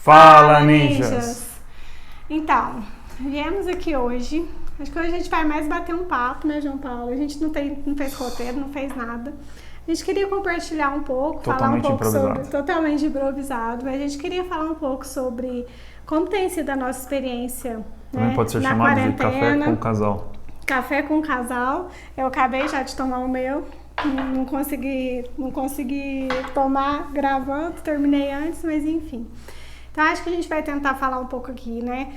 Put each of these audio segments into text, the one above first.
Fala, ninjas! Então, viemos aqui hoje. Acho que hoje a gente vai mais bater um papo, né, João Paulo? A gente não fez roteiro, não fez nada. A gente queria compartilhar um pouco, falar um pouco sobre... Totalmente improvisado. Mas a gente queria falar um pouco sobre como tem sido a nossa experiência, também né, pode ser na chamado quarentena. de café com o casal. Café com o casal. Eu acabei já de tomar o meu. Não consegui tomar gravando, terminei antes, mas enfim. Então acho que a gente vai tentar falar um pouco aqui, né?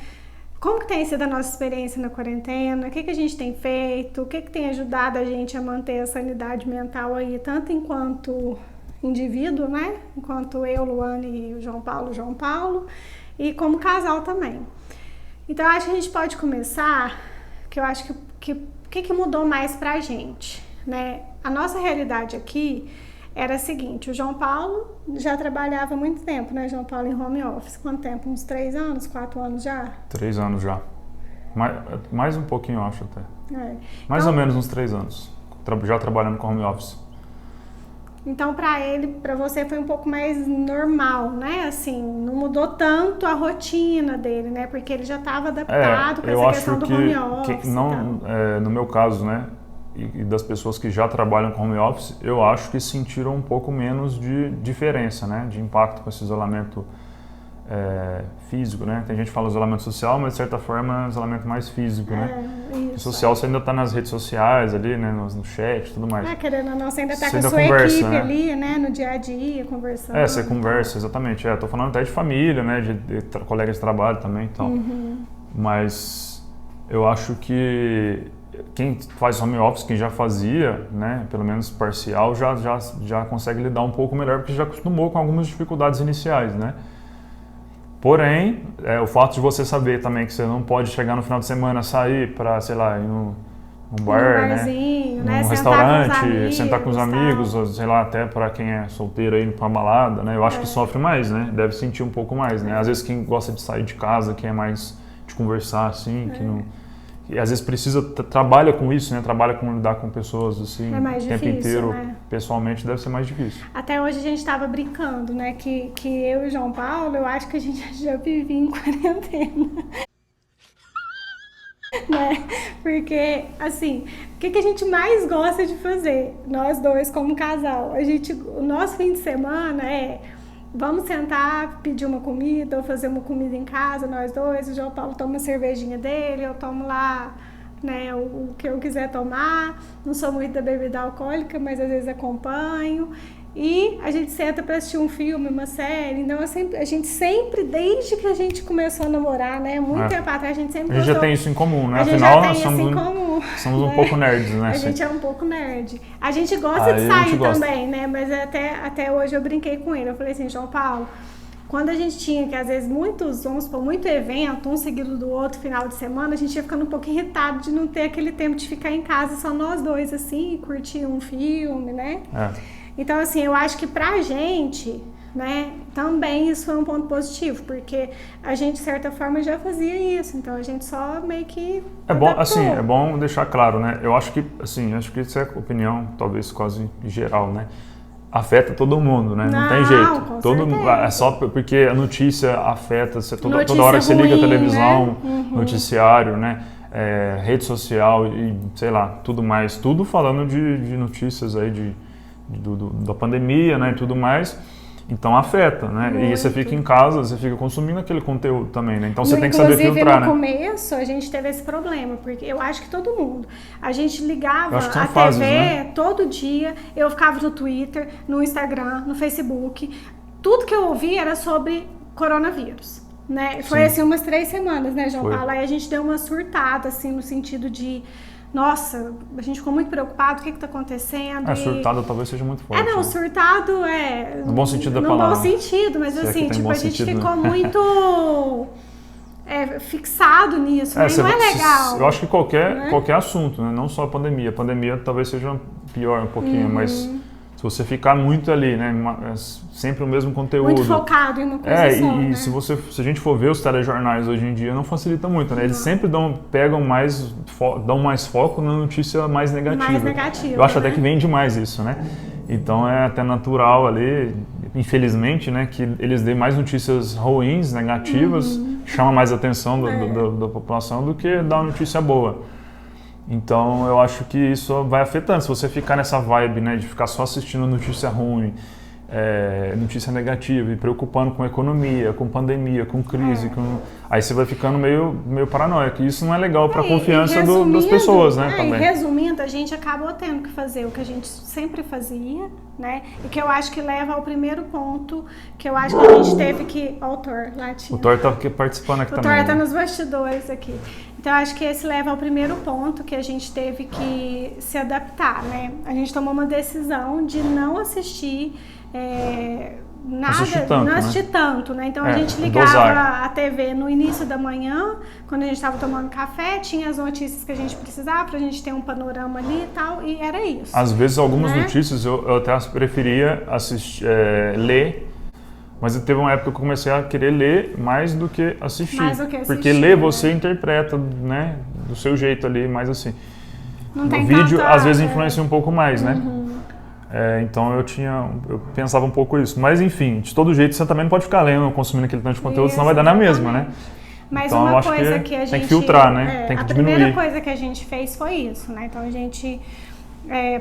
Como que tem sido a nossa experiência na quarentena, o que a gente tem feito, o que tem ajudado a gente a manter a sanidade mental aí, tanto enquanto indivíduo, né? Enquanto eu, Luane e o João Paulo, e como casal também. Então acho que a gente pode começar, que eu acho que o que mudou mais pra gente, né? A nossa realidade aqui era a seguinte: o João Paulo já trabalhava há muito tempo, né, João Paulo, em home office. Quanto tempo? Uns 3 anos, 4 anos já? 3 anos já. Mais um pouquinho, eu acho até. Mais então, ou menos uns 3 anos, já trabalhando com home office. Então, para você foi um pouco mais normal, né? Assim, não mudou tanto a rotina dele, né? Porque ele já estava adaptado com essa questão do home office. No meu caso, né? E das pessoas que já trabalham com home office, eu acho que sentiram um pouco menos de diferença, né? De impacto com esse isolamento físico, né? Tem gente que fala isolamento social, mas de certa forma é um isolamento mais físico, né? Isso, o social você ainda está nas redes sociais ali, né? No chat e tudo mais. Querendo ou não, você ainda está com a sua equipe, né? Ali, né? No dia a dia, conversando. Você conversa, exatamente. Tô falando até de família, né? De colegas de trabalho também e tal. Mas eu acho que quem faz home office, quem já fazia, né, pelo menos parcial, já consegue lidar um pouco melhor, porque já acostumou com algumas dificuldades iniciais, né? Porém, o fato de você saber também que você não pode chegar no final de semana, sair para, sei lá, ir num bar, barzinho, né? Num restaurante, sentar com os amigos, ou, sei lá, até para quem é solteiro aí, para uma balada, né? Eu acho que sofre mais, né? Deve sentir um pouco mais, né? Às vezes quem gosta de sair de casa, quem é mais de conversar, assim, que não... E às vezes trabalha com isso, né? Trabalha com lidar com pessoas assim, o tempo inteiro, né? Pessoalmente deve ser mais difícil. Até hoje a gente estava brincando, né? Que eu e o João Paulo, eu acho que a gente já vivia em quarentena. Né? Porque, assim, o que a gente mais gosta de fazer? Nós dois como casal. O nosso fim de semana vamos sentar, pedir uma comida ou fazer uma comida em casa, nós dois. O João Paulo toma a cervejinha dele, eu tomo lá, né, o que eu quiser tomar. Não sou muito da bebida alcoólica, mas às vezes acompanho. E a gente senta para assistir um filme, uma série. Então a gente sempre, desde que a gente começou a namorar, né, muito tempo atrás, a gente sempre já tem isso em comum, né? Afinal, nós somos um pouco nerds, né? A gente é um pouco nerd. A gente gosta de sair também, né? Mas até hoje eu brinquei com ele. Eu falei assim: João Paulo, quando a gente tinha que, às vezes, muito evento, um seguido do outro, final de semana, a gente ia ficando um pouco irritado de não ter aquele tempo de ficar em casa só nós dois, assim, curtir um filme, né? Então, assim, eu acho que pra gente, né, também isso foi um ponto positivo, porque a gente, de certa forma, já fazia isso, então a gente só meio que é bom deixar claro, né? Eu acho que, assim, isso é opinião, talvez quase geral, né? Afeta todo mundo, né? Não tem jeito. É só porque a notícia afeta, toda hora que você liga a televisão, né? Noticiário, né? Rede social e, sei lá, tudo mais. Tudo falando de notícias aí da pandemia, né, e tudo mais, então afeta, né? Muito. E você fica em casa, você fica consumindo aquele conteúdo também, né? Então você tem que saber filtrar, né? No começo a gente teve esse problema, porque eu acho que todo mundo, a gente ligava a fases, TV, né? Todo dia, eu ficava no Twitter, no Instagram, no Facebook, tudo que eu ouvia era sobre coronavírus, né? Foi assim umas 3 semanas, né, João Paulo? Aí a gente deu uma surtada, assim, no sentido de nossa, a gente ficou muito preocupado, o que está acontecendo? Surtado talvez seja muito forte. Não, né? Surtado no bom sentido da palavra. No bom sentido, mas assim, tipo, a gente ficou muito fixado nisso, né? Não é legal. Eu acho que qualquer assunto, né? Não só a pandemia. A pandemia talvez seja pior um pouquinho, mas se você ficar muito ali, né? Sempre o mesmo conteúdo. Muito focado em uma coisa só, né? Se a gente for ver os telejornais hoje em dia, não facilita muito, né? Eles sempre dão mais foco na notícia mais negativa. Mais negativa, eu acho até que vem demais isso, né? Então é até natural ali, infelizmente, né, que eles dêem mais notícias ruins, negativas, chama mais atenção da população do que dar uma notícia boa. Então, eu acho que isso vai afetando. Se você ficar nessa vibe, né, de ficar só assistindo notícia ruim, notícia negativa e preocupando com economia, com pandemia, com crise, aí você vai ficando meio paranoico. E isso não é legal para a confiança das pessoas, né? Também. Resumindo, a gente acabou tendo que fazer o que a gente sempre fazia, né? E que eu acho que leva ao primeiro ponto, que eu acho que a gente teve que... Ó, o Thor, latinha. O Thor tá participando aqui também. O Thor está nos bastidores aqui. Então, acho que esse leva ao primeiro ponto que a gente teve que se adaptar, né? A gente tomou uma decisão de não assistir não assistir tanto, né? Então a gente ligava a TV no início da manhã, quando a gente estava tomando café, tinha as notícias que a gente precisava pra gente ter um panorama ali e tal, e era isso. Às vezes algumas notícias eu até preferia assistir, ler, mas teve uma época que eu comecei a querer ler mais do que assistir. Porque ler você interpreta, né, do seu jeito ali, mais assim. Não tem o vídeo às vezes influencia um pouco mais, né? Então eu pensava um pouco isso. Mas enfim, de todo jeito você também não pode ficar lendo, consumindo aquele tanto de conteúdo, senão vai dar na mesma, né? Mas então, uma coisa que a gente... Tem que filtrar, né? Tem que diminuir. A primeira coisa que a gente fez foi isso, né? Então a gente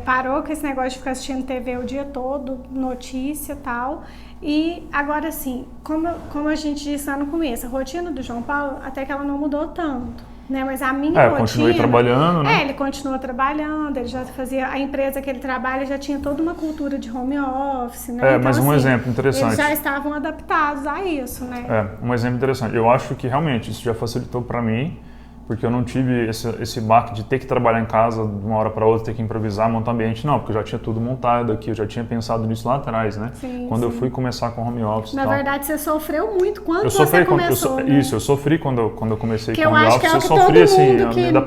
parou com esse negócio de ficar assistindo TV o dia todo, notícia e tal. E agora assim, como a gente disse lá no começo, a rotina do João Paulo até que ela não mudou tanto. Né, mas a minha rotina... continuei trabalhando, né? Ele continuou trabalhando, ele já fazia... A empresa que ele trabalha já tinha toda uma cultura de home office, né? Então, mas um exemplo interessante. Eles já estavam adaptados a isso, né? Um exemplo interessante. Eu acho que realmente isso já facilitou para mim, porque eu não tive esse baque de ter que trabalhar em casa de uma hora para outra, ter que improvisar, montar ambiente. Não, porque eu já tinha tudo montado aqui, eu já tinha pensado nisso lá atrás, né? Quando eu fui começar com home office. Na verdade, você sofreu muito quando você começou, né? Isso, eu sofri quando eu comecei com home office, eu sofri assim,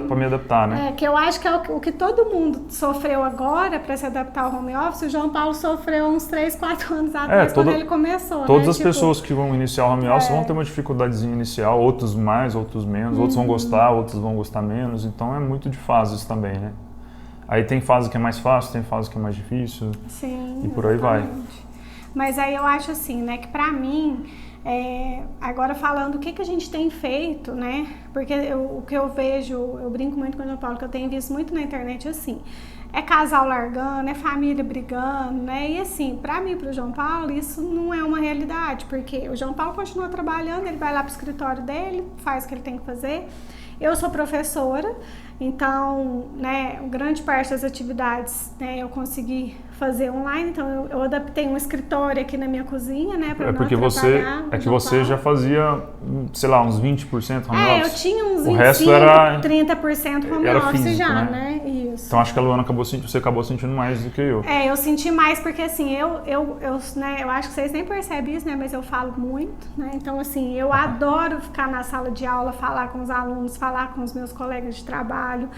para me adaptar, né? Que eu acho que é o que todo mundo sofreu agora para se adaptar ao home office. O João Paulo sofreu uns 3, 4 anos atrás, quando ele começou. Todas as pessoas que vão iniciar o home office vão ter uma dificuldadezinha inicial, outros mais, outros menos, outros vão gostar, outros vão gostar menos, então é muito de fases também, né? Aí tem fase que é mais fácil, tem fase que é mais difícil. Sim, e por aí vai. Mas aí eu acho assim, né, que pra mim, agora falando o que a gente tem feito, né? Porque o que eu vejo, eu brinco muito com o João Paulo, que eu tenho visto muito na internet assim, é casal largando, é família brigando, né? E assim, pra mim e pro João Paulo, isso não é uma realidade, porque o João Paulo continua trabalhando, ele vai lá pro escritório dele, faz o que ele tem que fazer. Eu sou professora, então, né, grande parte das atividades, né, eu consegui fazer online, então eu adaptei um escritório aqui na minha cozinha, né, para porque você já fazia, sei lá, uns 20% home office. Eu tinha uns 30% home office físico, já, né? Isso. Então acho que a Luana você acabou sentindo mais do que eu. Eu senti mais porque assim, eu acho que vocês nem percebem isso, né, mas eu falo muito, né? Então assim, eu adoro ficar na sala de aula, falar com os alunos, falar com os meus colegas de trabalho,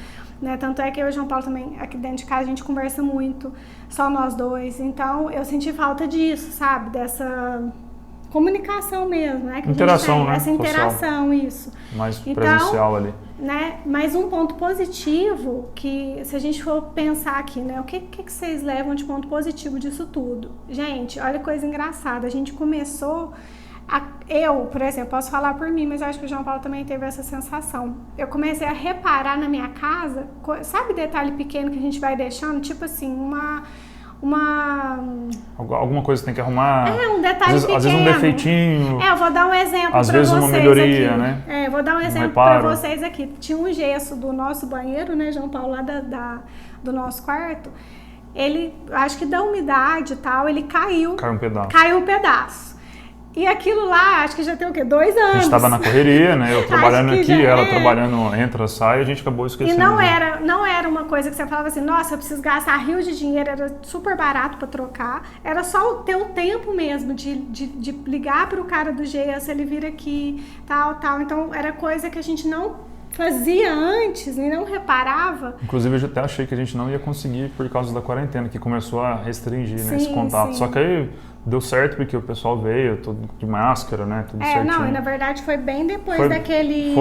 né? Tanto é que eu e o João Paulo também, aqui dentro de casa, a gente conversa muito, só nós dois. Então, eu senti falta disso, sabe? Dessa comunicação mesmo, né? Que interação, né? Essa interação, social. Isso. Mais presencial ali. Né? Mas um ponto positivo, que se a gente for pensar aqui, né? O que vocês levam de ponto positivo disso tudo? Gente, olha que coisa engraçada. A gente começou... Eu, por exemplo, posso falar por mim, mas eu acho que o João Paulo também teve essa sensação. Eu comecei a reparar na minha casa, sabe detalhe pequeno que a gente vai deixando? Tipo assim, alguma coisa que tem que arrumar. Um detalhe pequeno. Às vezes um defeitinho. Eu vou dar um exemplo para vocês. Às vezes uma melhoria, aqui. Né? Eu vou dar um exemplo para vocês aqui. Tinha um gesso do nosso banheiro, né, João Paulo, lá do nosso quarto. Ele, acho que da umidade e tal, ele caiu. Caiu um pedaço. E aquilo lá, acho que já tem o quê? 2 anos. A gente estava na correria, né? Eu trabalhando aqui, ela trabalhando, entra, sai, a gente acabou esquecendo. E não era uma coisa que você falava assim, nossa, eu preciso gastar rios de dinheiro, era super barato para trocar. Era só ter o tempo mesmo de ligar para o cara do gesso, ele vir aqui, tal. Então, era coisa que a gente não fazia antes e não reparava. Inclusive, eu até achei que a gente não ia conseguir por causa da quarentena, que começou a restringir, né, esse contato. Só que aí deu certo porque o pessoal veio todo de máscara, né, tudo certinho. Não, e na verdade foi bem depois daquele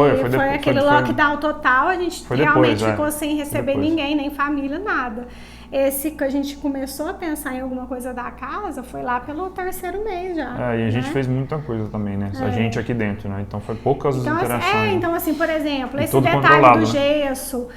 aquele lockdown total, a gente realmente ficou sem receber ninguém, nem família, nada. esse que a gente começou a pensar em alguma coisa da casa foi lá pelo 3º mês já. E a gente fez muita coisa também, né? A gente aqui dentro, né? Então foi poucas interações. Então assim, por exemplo, esse detalhe do gesso,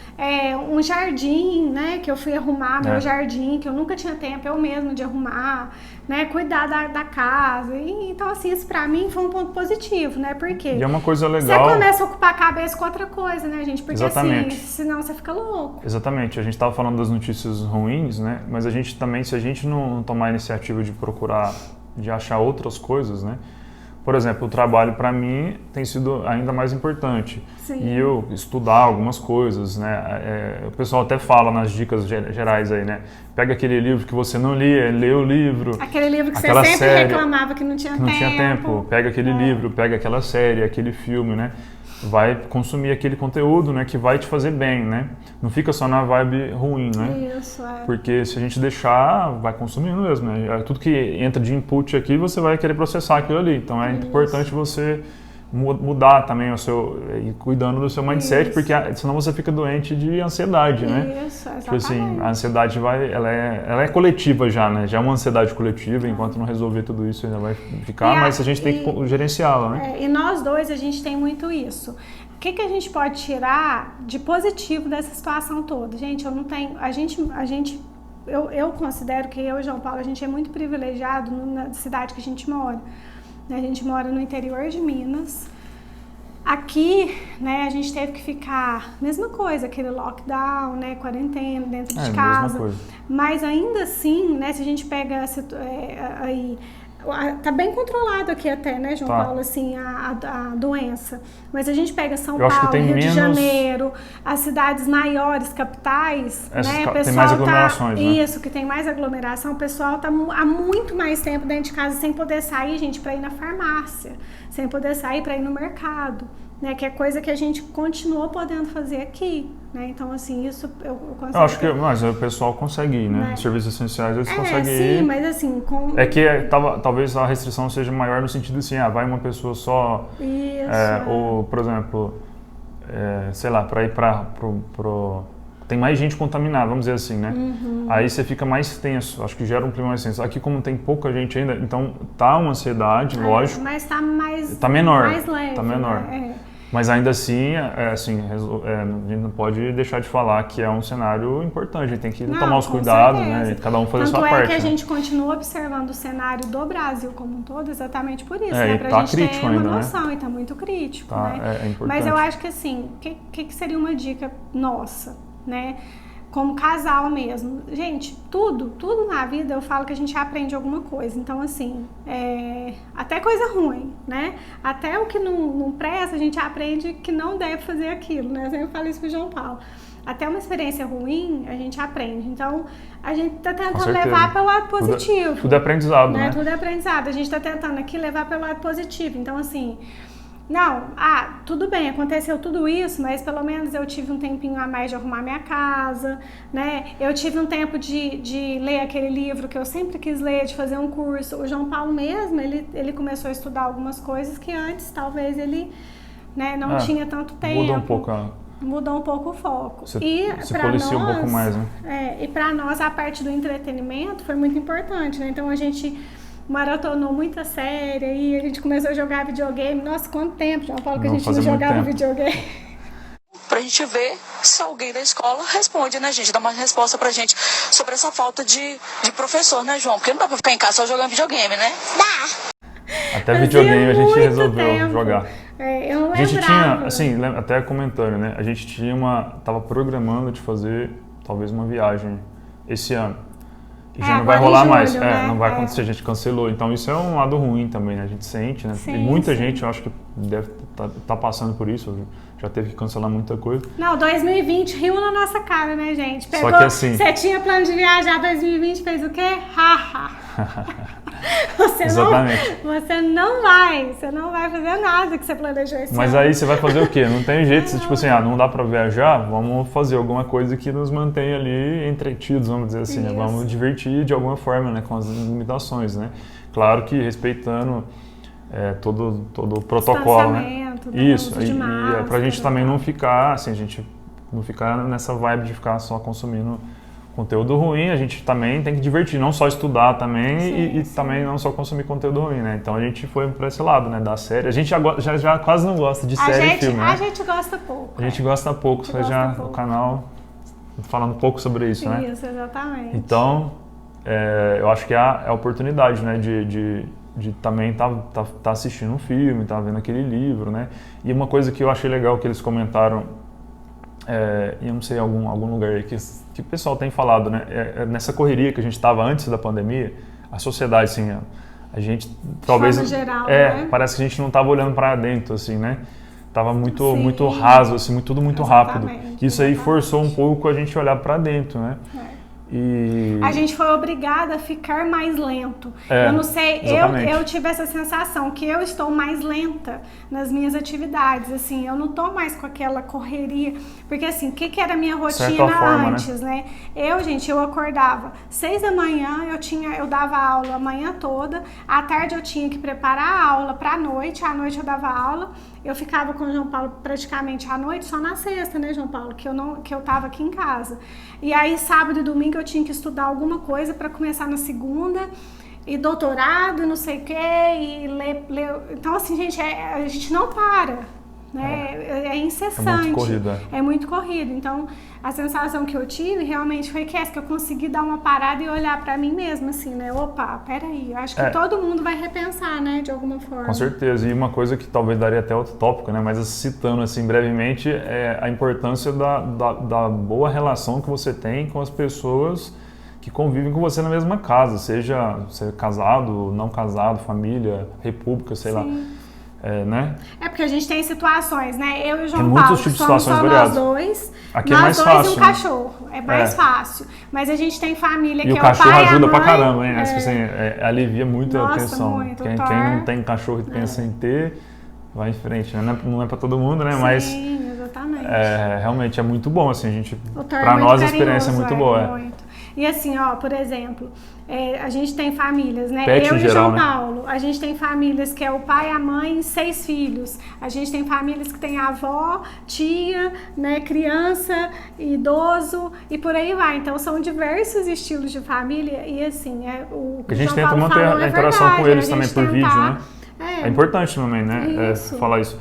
um jardim, né? Que eu fui arrumar meu jardim, que eu nunca tinha tempo, eu mesma de arrumar, né? Cuidar da casa. Então assim, isso pra mim foi um ponto positivo, né? Porque e é uma coisa legal. Você começa a ocupar a cabeça com outra coisa, né, gente? Porque Exatamente. assim, senão você fica louco. Exatamente. A gente estava falando das notícias ruins, né? Mas a gente também, se a gente não tomar a iniciativa de procurar, de achar outras coisas, né? Por exemplo, o trabalho para mim tem sido ainda mais importante. Sim. E eu estudar algumas coisas, né? O pessoal até fala nas dicas gerais aí, né? Pega aquele livro que você não lia, lê o livro. Aquele livro que você sempre reclamava que não tinha tempo. Não tinha tempo. Pega aquele livro, pega aquela série, aquele filme, né? Vai consumir aquele conteúdo, né, que vai te fazer bem, né? Não fica só na vibe ruim, né? Isso, Porque se a gente deixar, vai consumindo mesmo, né? Tudo que entra de input aqui, você vai querer processar aquilo ali. Então é importante você mudar também o seu, ir cuidando do seu mindset, porque senão você fica doente de ansiedade, né? Isso, exatamente. Tipo assim, a ansiedade ela é coletiva já, né? Já é uma ansiedade coletiva, enquanto não resolver tudo isso ainda vai ficar, mas a gente tem que gerenciá-la, né? E nós dois, a gente tem muito isso. O que a gente pode tirar de positivo dessa situação toda? Gente, eu não tenho... Eu considero que eu e o João Paulo, a gente é muito privilegiado na cidade que a gente mora. A gente mora no interior de Minas. Aqui, né, a gente teve que ficar, mesma coisa, aquele lockdown, né, quarentena dentro de casa. Mesma coisa. Mas ainda assim, né, se a gente pega aí, tá bem controlado aqui até, né, João Paulo, assim, a doença. Mas a gente pega São Paulo, Rio de Janeiro, as cidades maiores, capitais, né, o pessoal tem mais aglomerações, né? Isso, que tem mais aglomeração, o pessoal tá há muito mais tempo dentro de casa sem poder sair, gente, para ir na farmácia, sem poder sair para ir no mercado, né, que é coisa que a gente continuou podendo fazer aqui, né, então assim, isso eu consigo... Eu acho que, mas o pessoal consegue ir, né, serviços essenciais eles conseguem ir. Sim, mas assim... É que talvez a restrição seja maior no sentido assim, vai uma pessoa só, ou, por exemplo, sei lá, para ir tem mais gente contaminada, vamos dizer assim, né? Aí você fica mais tenso, acho que gera um clima mais tenso. Aqui, como tem pouca gente ainda, então tá uma ansiedade, lógico. Mas tá mais... Tá menor. Mais leve. Tá menor. Né? Mas ainda assim, a gente não pode deixar de falar que é um cenário importante, a gente tem que tomar os cuidados, né? Cada um fazer a sua parte. Tanto é que a né? gente continua observando o cenário do Brasil como um todo exatamente por isso, né? Pra gente ter uma noção, né? E tá muito crítico, tá, né? É importante. Mas eu acho que assim, o que seria uma dica nossa, né? Como casal mesmo. Gente, tudo na vida eu falo que a gente aprende alguma coisa. Então, assim, até coisa ruim, né? Até o que não presta, a gente aprende que não deve fazer aquilo, né? Eu sempre falo isso pro João Paulo. Até uma experiência ruim, a gente aprende. Então, a gente tá tentando levar pelo lado positivo. Tudo é aprendizado, né? Tudo é aprendizado. A gente tá tentando aqui levar pelo lado positivo. Então, assim... Não, tudo bem, aconteceu tudo isso, mas pelo menos eu tive um tempinho a mais de arrumar minha casa, né? Eu tive um tempo de ler aquele livro que eu sempre quis ler, de fazer um curso. O João Paulo mesmo, ele começou a estudar algumas coisas que antes talvez ele, né, não tinha tanto tempo. Mudou um pouco o foco. Se policia um pouco mais, né? E para nós a parte do entretenimento foi muito importante, né? Então a gente maratonou muita série e a gente começou a jogar videogame. Nossa, quanto tempo, João Paulo, que a gente não jogava videogame. Pra gente ver se alguém da escola responde, né, gente? Dá uma resposta pra gente sobre essa falta de professor, né, João? Porque não dá pra ficar em casa só jogando videogame, né? Dá! Até videogame a gente resolveu jogar. Eu não a gente tinha, assim, até comentando, né? A gente tava programando de fazer talvez uma viagem esse ano. E já não vai rolar mais, não vai acontecer, a gente cancelou. Então isso é um lado ruim também, né? A gente sente, né? Sim, e muita gente, eu acho que deve tá passando por isso, já teve que cancelar muita coisa. Não, 2020 riu na nossa cara, né, gente? Só que assim... Você tinha plano de viajar, 2020 fez o quê? Você não vai fazer nada que você planejou esse ano. Mas aí você vai fazer o quê? Não tem jeito, tipo assim, não dá pra viajar, vamos fazer alguma coisa que nos mantenha ali entretidos, vamos dizer assim, né? Vamos divertir de alguma forma, né? Com as limitações, né? Claro que respeitando todo o protocolo, né? Isso, e pra gente também não ficar, assim, a gente não ficar nessa vibe de ficar só consumindo conteúdo ruim, a gente também tem que divertir, não só estudar também sim, e também não só consumir conteúdo ruim, né? Então a gente foi para esse lado, né, da série. A gente já quase não gosta de série e filme, né? A gente gosta pouco. A gente gosta pouco, você já no canal falando um pouco sobre isso, né? Isso, exatamente. Então, eu acho que é a oportunidade, né, de também tá assistindo um filme, tá vendo aquele livro, né? E uma coisa que eu achei legal que eles comentaram, eu não sei, algum lugar aí que o pessoal tem falado, né? Nessa correria que a gente estava antes da pandemia, a sociedade, assim, a gente talvez... De forma geral, né? Parece que a gente não estava olhando para dentro, assim, né? Tava muito raso, assim, tudo muito rápido. Isso aí forçou um pouco a gente olhar para dentro, né? E... A gente foi obrigada a ficar mais lento. Eu não sei, eu tive essa sensação que eu estou mais lenta nas minhas atividades, assim, eu não tô mais com aquela correria, porque assim, o que era a minha rotina antes, né? Eu acordava 6 da manhã, eu dava aula a manhã toda, à tarde eu tinha que preparar a aula para a noite eu dava aula, eu ficava com o João Paulo praticamente à noite, só na sexta, né, João Paulo, que eu tava aqui em casa. E aí, sábado e domingo, eu tinha que estudar alguma coisa para começar na segunda, e doutorado, não sei o quê, e ler. Então, assim, gente, a gente não para, né? É incessante. É muito corrido. É muito corrido. Então, a sensação que eu tive realmente foi que eu consegui dar uma parada e olhar para mim mesma, assim, né? Opa, peraí, eu acho que todo mundo vai repensar, né, de alguma forma. Com certeza. E uma coisa que talvez daria até outro tópico, né? Mas citando, assim, brevemente, é a importância da boa relação que você tem com as pessoas que convivem com você na mesma casa, seja casado, não casado, família, república, sei lá. Né? Porque a gente tem situações, né? Eu e o João tem Paulo muitos tipos de somos situações só variadas. Nós dois. Aqui nós é mais dois fácil, e um né? cachorro. É mais fácil. Mas a gente tem família que é o pai, e o cachorro ajuda a mãe, pra caramba, hein? Assim, alivia muito a tensão. Muito, quem não tem cachorro e pensa em ter, vai em frente, né? Não é pra todo mundo, né? Sim, exatamente. Realmente é muito bom, assim, pra nós a experiência é muito boa. Muito. E assim, por exemplo, a gente tem famílias, né? Pet eu em e o João geral, Paulo, a gente tem famílias que é o pai, a mãe e 6 filhos. A gente tem famílias que tem a avó, tia, né, criança, idoso e por aí vai. Então são diversos estilos de família e assim, o que a gente João tenta Paulo manter falou a interação verdade, com eles também por vídeo, né? É importante também, né? Isso. Falar isso.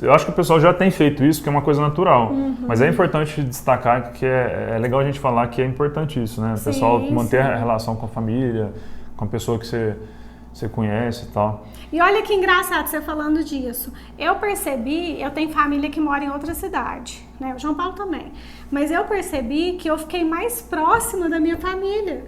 Eu acho que o pessoal já tem feito isso, que é uma coisa natural. Mas é importante destacar que é legal a gente falar que é importante isso, né? O pessoal manter a relação com a família, com a pessoa que você conhece e tal. E olha que engraçado você falando disso. Eu percebi, eu tenho família que mora em outra cidade, né? O João Paulo também. Mas eu percebi que eu fiquei mais próxima da minha família.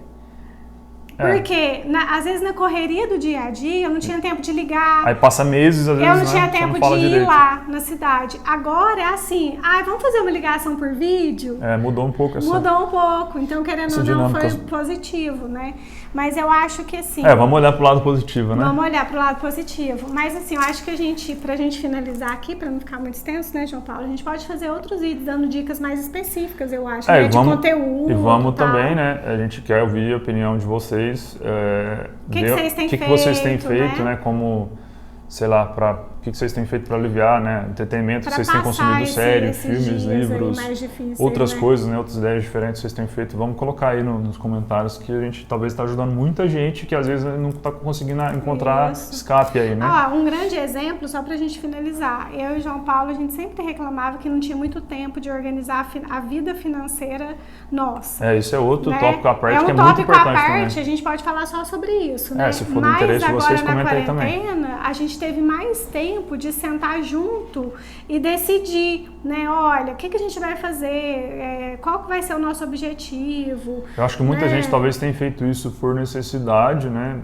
Porque, às vezes, na correria do dia a dia, eu não tinha tempo de ligar. Aí passa meses, às vezes, eu não tinha tempo de ir direito. lá na cidade. Agora é assim, vamos fazer uma ligação por vídeo? Mudou um pouco essa... Mudou um pouco. Então, querendo ou não, foi positivo, né? Mas eu acho que assim... vamos olhar pro lado positivo, né? Vamos olhar pro lado positivo. Mas assim, eu acho que pra gente finalizar aqui, pra não ficar muito extenso, né, João Paulo? A gente pode fazer outros vídeos dando dicas mais específicas, eu acho, né? De conteúdo. E vamos também, né? A gente quer ouvir a opinião de vocês. O que vocês têm feito? O que vocês têm feito, né? Como, sei lá, o que vocês têm feito para aliviar, né? Entretenimento, vocês têm consumido série, filmes, livros, outras coisas, né? Outras ideias diferentes vocês têm feito. Vamos colocar aí nos comentários que a gente talvez está ajudando muita gente que às vezes não está conseguindo encontrar escape aí, né? Um grande exemplo, só pra gente finalizar. Eu e o João Paulo, a gente sempre reclamava que não tinha muito tempo de organizar a vida financeira nossa. Isso é outro tópico à parte, que é muito importante também. É um tópico à parte, a gente pode falar só sobre isso, né? Se for do interesse de vocês, comenta aí também. Mas agora na quarentena, a gente teve mais tempo de sentar junto e decidir, né? Olha, o que a gente vai fazer? Qual que vai ser o nosso objetivo? Eu acho que muita gente talvez tenha feito isso por necessidade, né?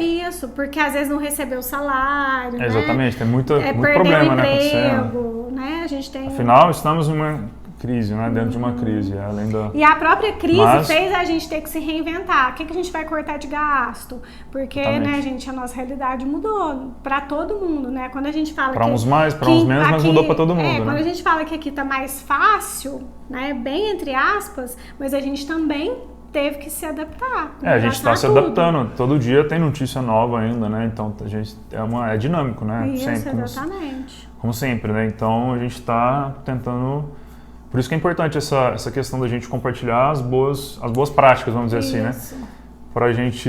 Isso, porque às vezes não recebeu o salário, né? Exatamente, tem muito problema, né? Acontecendo. Né? A gente tem... Afinal, estamos numa crise, né? Dentro de uma crise, além da... E a própria crise fez a gente ter que se reinventar. O que a gente vai cortar de gasto? Porque, né, gente, a nossa realidade mudou para todo mundo, né? Quando a gente fala para uns mais, para uns menos, mas mudou para todo mundo, né? Quando a gente fala que aqui tá mais fácil, né? Bem entre aspas, mas a gente também teve que se adaptar. A gente está se adaptando. Todo dia tem notícia nova ainda, né? Então a gente é dinâmico, né? Isso, sempre, exatamente. Como sempre, né? Então a gente está tentando Por isso que é importante essa questão da gente compartilhar as boas práticas, vamos dizer assim, né? Pra gente...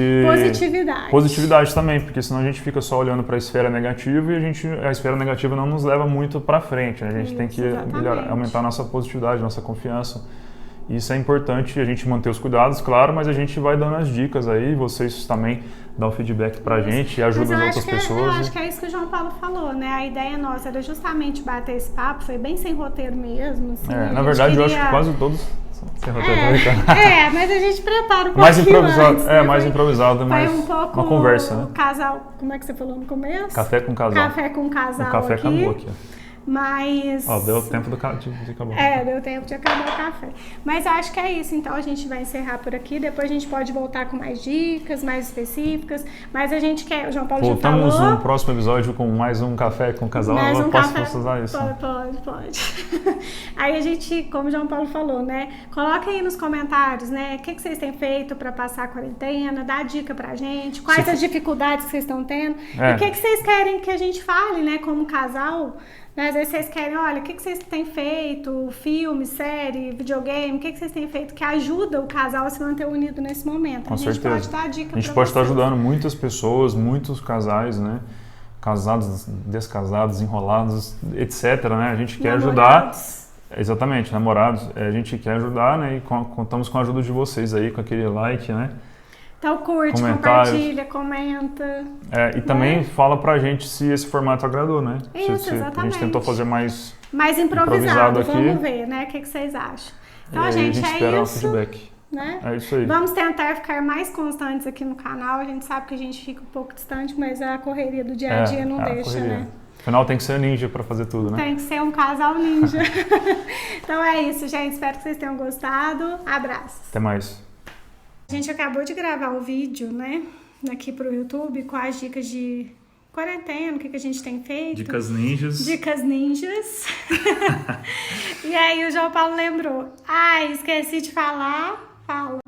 Positividade também, porque senão a gente fica só olhando para a esfera negativa e a esfera negativa não nos leva muito para frente, né? A gente tem que aumentar a nossa positividade, nossa confiança. Isso é importante, a gente manter os cuidados, claro, mas a gente vai dando as dicas aí, vocês também dão feedback pra gente e ajudam as outras pessoas. Eu acho que é isso que o João Paulo falou, né? A ideia nossa era justamente bater esse papo, foi bem sem roteiro mesmo. Assim, na verdade, eu acho que quase todos sem roteiro. Mas a gente prepara um pouquinho mais improvisado, antes, né? Mais improvisado, mais um pouco uma conversa, né? Casal, como é que você falou no começo? Café com casal. Café com casal. O café aqui. acabou aqui, Mas... deu tempo de acabar. Deu tempo de acabar o café. Mas eu acho que é isso, então a gente vai encerrar por aqui, depois a gente pode voltar com mais dicas, mais específicas, mas a gente quer, o João Paulo já falou... Voltamos no próximo episódio com mais um café com casal, posso usar isso? Pode. Aí a gente, como o João Paulo falou, né, coloca aí nos comentários, né, o que vocês têm feito para passar a quarentena, dá dica pra gente, quais as dificuldades que vocês estão tendo, e o que vocês querem que a gente fale, né, como casal. Às vezes vocês querem, olha, o que vocês têm feito, filme, série, videogame, o que vocês têm feito que ajuda o casal a se manter unido nesse momento? Com certeza. Pode dar dica. A gente pode estar ajudando muitas pessoas, muitos casais, né? Casados, descasados, enrolados, etc, né? A gente quer ajudar. Exatamente, namorados. A gente quer ajudar, né? E contamos com a ajuda de vocês aí, com aquele like, né? Então curte, compartilha, comenta. E também fala pra gente se esse formato agradou, né? Isso, exatamente. A gente tentou fazer mais improvisado aqui. Vamos ver, né? O que vocês acham? Então, gente, a gente espera um feedback. Né? É isso aí. Vamos tentar ficar mais constantes aqui no canal. A gente sabe que a gente fica um pouco distante, mas a correria do dia a dia não deixa, né? Afinal, tem que ser ninja pra fazer tudo, né? Tem que ser um casal ninja. Então é isso, gente. Espero que vocês tenham gostado. Abraços. Até mais. A gente acabou de gravar o vídeo, né, aqui pro YouTube com as dicas de quarentena, o que a gente tem feito. Dicas ninjas. E aí o João Paulo lembrou. Esqueci de falar. Fala.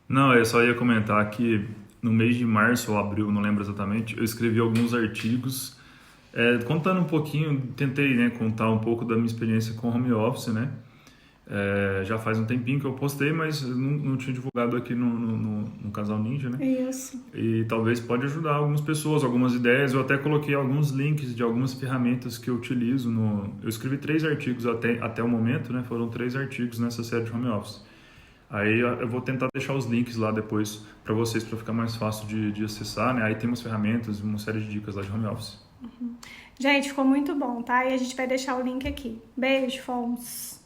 Não, eu só ia comentar que no mês de março ou abril, não lembro exatamente, eu escrevi alguns artigos contando um pouquinho, tentei, né, contar um pouco da minha experiência com home office, né? Já faz um tempinho que eu postei, mas não tinha divulgado aqui no Casal Ninja, né? Isso. E talvez pode ajudar algumas pessoas, algumas ideias. Eu até coloquei alguns links de algumas ferramentas que eu utilizo. Eu escrevi 3 artigos até o momento, né? Foram 3 artigos nessa série de home office. Aí eu vou tentar deixar os links lá depois para vocês, para ficar mais fácil de acessar, né? Aí tem umas ferramentas, uma série de dicas lá de home office. Gente, ficou muito bom, tá? E a gente vai deixar o link aqui. Beijo, fomos!